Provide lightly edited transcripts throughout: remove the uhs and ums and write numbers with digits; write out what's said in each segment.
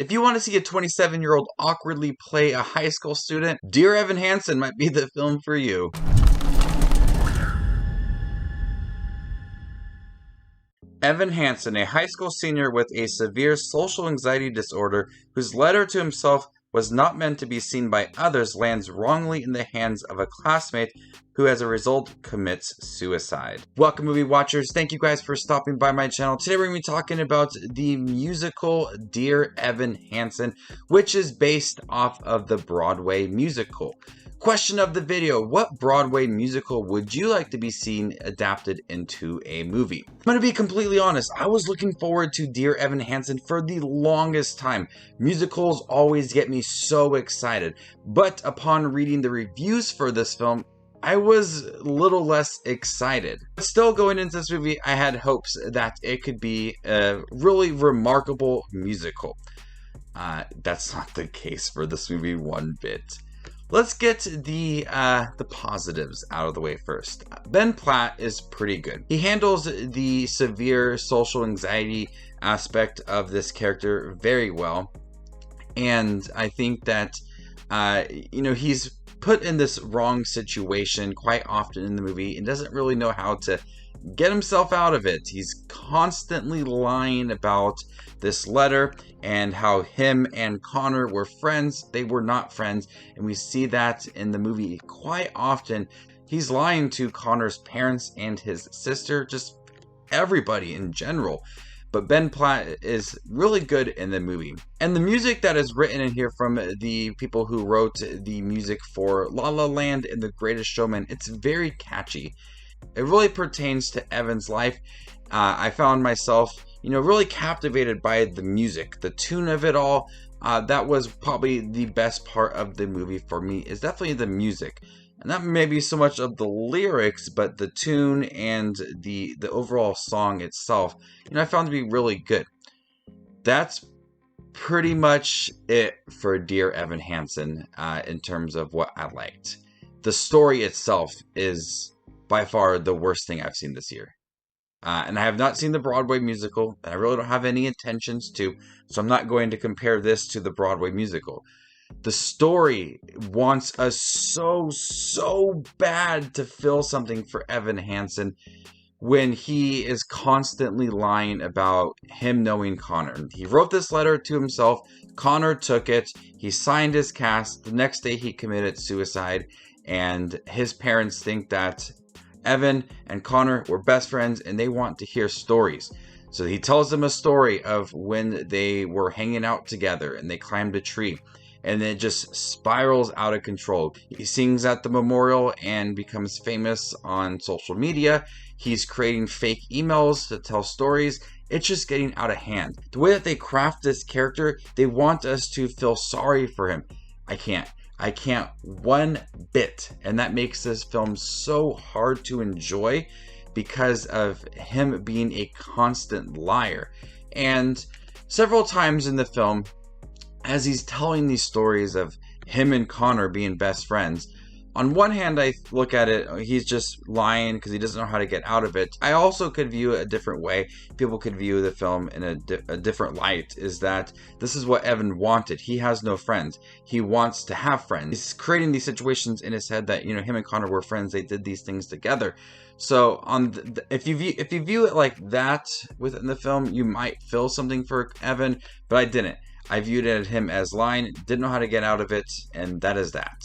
If you want to see a 27-year-old awkwardly play a high school student, Dear Evan Hansen might be the film for you. Evan Hansen, a high school senior with a severe social anxiety disorder whose letter to himself was not meant to be seen by others, lands wrongly in the hands of a classmate who as a result commits suicide. Welcome, movie watchers. Thank you guys for stopping by my channel. Today we're going to be talking about the musical Dear Evan Hansen, which is based off of the Broadway musical. Question of the video: what Broadway musical would you like to be seen adapted into a movie? I'm going to be completely honest, I was looking forward to Dear Evan Hansen for the longest time. Musicals always get me so excited, but upon reading the reviews for this film, I was a little less excited. But still, going into this movie, I had hopes that it could be a really remarkable musical. That's not the case for this movie one bit. Let's get the positives out of the way first. Ben Platt is pretty good. He handles the severe social anxiety aspect of this character very well. And I think that, he's put in this wrong situation quite often in the movie and doesn't really know how to get himself out of it. He's constantly lying about this letter and how him and Connor were friends. They were not friends, and we see that in the movie quite often. He's lying to Connor's parents and his sister, just everybody in general. But Ben Platt is really good in the movie. And the music that is written in here from the people who wrote the music for La La Land and The Greatest Showman, it's very catchy. It really pertains to Evan's life. I found myself, really captivated by the music, the tune of it all. That was probably the best part of the movie for me, is definitely the music. And not maybe so much of the lyrics, but the tune and the overall song itself, I found to be really good. That's pretty much it for Dear Evan Hansen in terms of what I liked. The story itself is by far the worst thing I've seen this year. And I have not seen the Broadway musical, and I really don't have any intentions to, so I'm not going to compare this to the Broadway musical. The story wants us so bad to feel something for Evan Hansen when he is constantly lying about him knowing Connor. He wrote this letter to himself, Connor took it, he signed his cast, the next day he committed suicide, and his parents think that Evan and Connor were best friends and they want to hear stories. So he tells them a story of when they were hanging out together and they climbed a tree, and it just spirals out of control. He sings at the memorial and becomes famous on social media. He's creating fake emails to tell stories. It's just getting out of hand. The way that they craft this character, they want us to feel sorry for him. I can't one bit. And that makes this film so hard to enjoy because of him being a constant liar. And several times in the film, as he's telling these stories of him and Connor being best friends, on one hand, I look at it, he's just lying because he doesn't know how to get out of it. I also could view it a different way. People could view the film in a different light, is that this is what Evan wanted. He has no friends. He wants to have friends. He's creating these situations in his head that, him and Connor were friends. They did these things together. So if you view it like that within the film, you might feel something for Evan, but I didn't. I viewed it him as lying, didn't know how to get out of it, and that is that.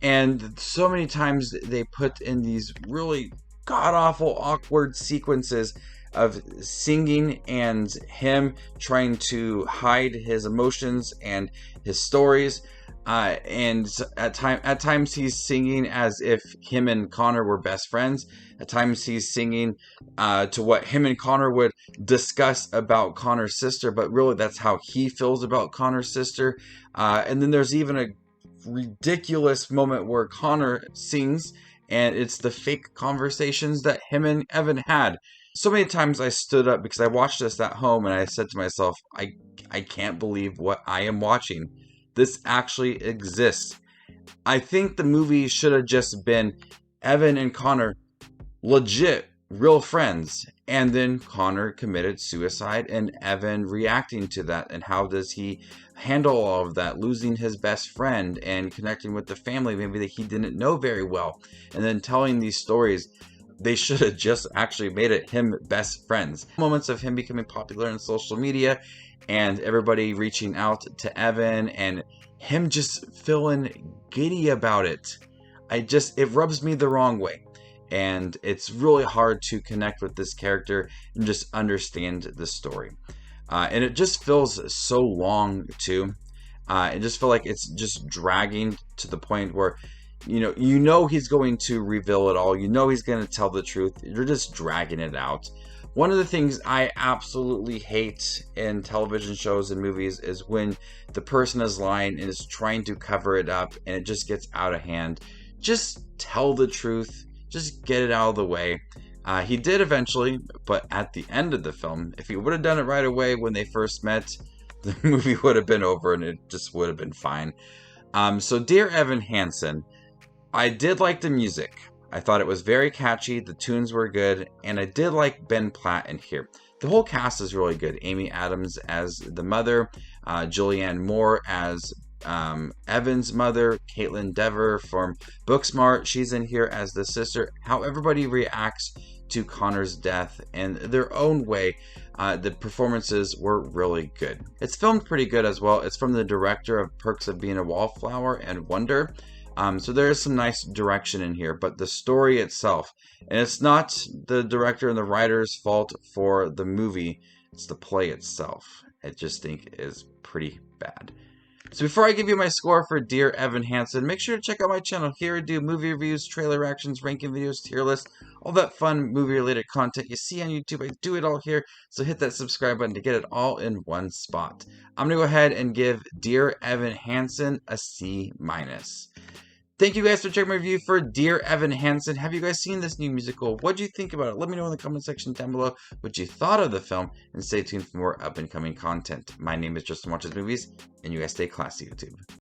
And so many times they put in these really god-awful, awkward sequences of singing and him trying to hide his emotions and his stories. And at times he's singing as if him and Connor were best friends. At times he's singing to what him and Connor would discuss about Connor's sister, but really that's how he feels about Connor's sister. And then there's even a ridiculous moment where Connor sings, and it's the fake conversations that him and Evan had. So many times I stood up because I watched this at home and I said to myself, I can't believe what I am watching. This actually exists. I think the movie should have just been Evan and Connor legit real friends, And then Connor committed suicide, and Evan reacting to that, and how does he handle all of that, losing his best friend and connecting with the family maybe that he didn't know very well, and then telling these stories. They should have just actually made it him best friends. Moments of him becoming popular on social media and everybody reaching out to Evan and him just feeling giddy about it. It rubs me the wrong way. And it's really hard to connect with this character and just understand the story. And it just feels so long too. I just feel like it's just dragging to the point where you know he's going to reveal it all. You know he's going to tell the truth. You're just dragging it out. One of the things I absolutely hate in television shows and movies is when the person is lying and is trying to cover it up and it just gets out of hand. Just tell the truth. Just get it out of the way. He did eventually, but at the end of the film, if he would have done it right away when they first met, the movie would have been over and it just would have been fine. So Dear Evan Hansen, I did like the music. I thought it was very catchy, the tunes were good, and I did like Ben Platt in here. The whole cast is really good. Amy Adams as the mother, Julianne Moore as Evan's mother, Caitlin Dever from Booksmart, she's in here as the sister. How everybody reacts to Connor's death in their own way. The performances were really good. It's filmed pretty good as well. It's from the director of Perks of Being a Wallflower and Wonder. So there is some nice direction in here, but the story itself, and it's not the director and the writer's fault for the movie, it's the play itself. I just think is pretty bad. So before I give you my score for Dear Evan Hansen, make sure to check out my channel. Here I do movie reviews, trailer reactions, ranking videos, tier lists, all that fun movie-related content you see on YouTube. I do it all here, so hit that subscribe button to get it all in one spot. I'm going to go ahead and give Dear Evan Hansen a C-. Thank you guys for checking my review for Dear Evan Hansen. Have you guys seen this new musical? What do you think about it? Let me know in the comment section down below what you thought of the film, and stay tuned for more up and coming content. My name is Justin Watches Movies, and you guys stay classy, YouTube.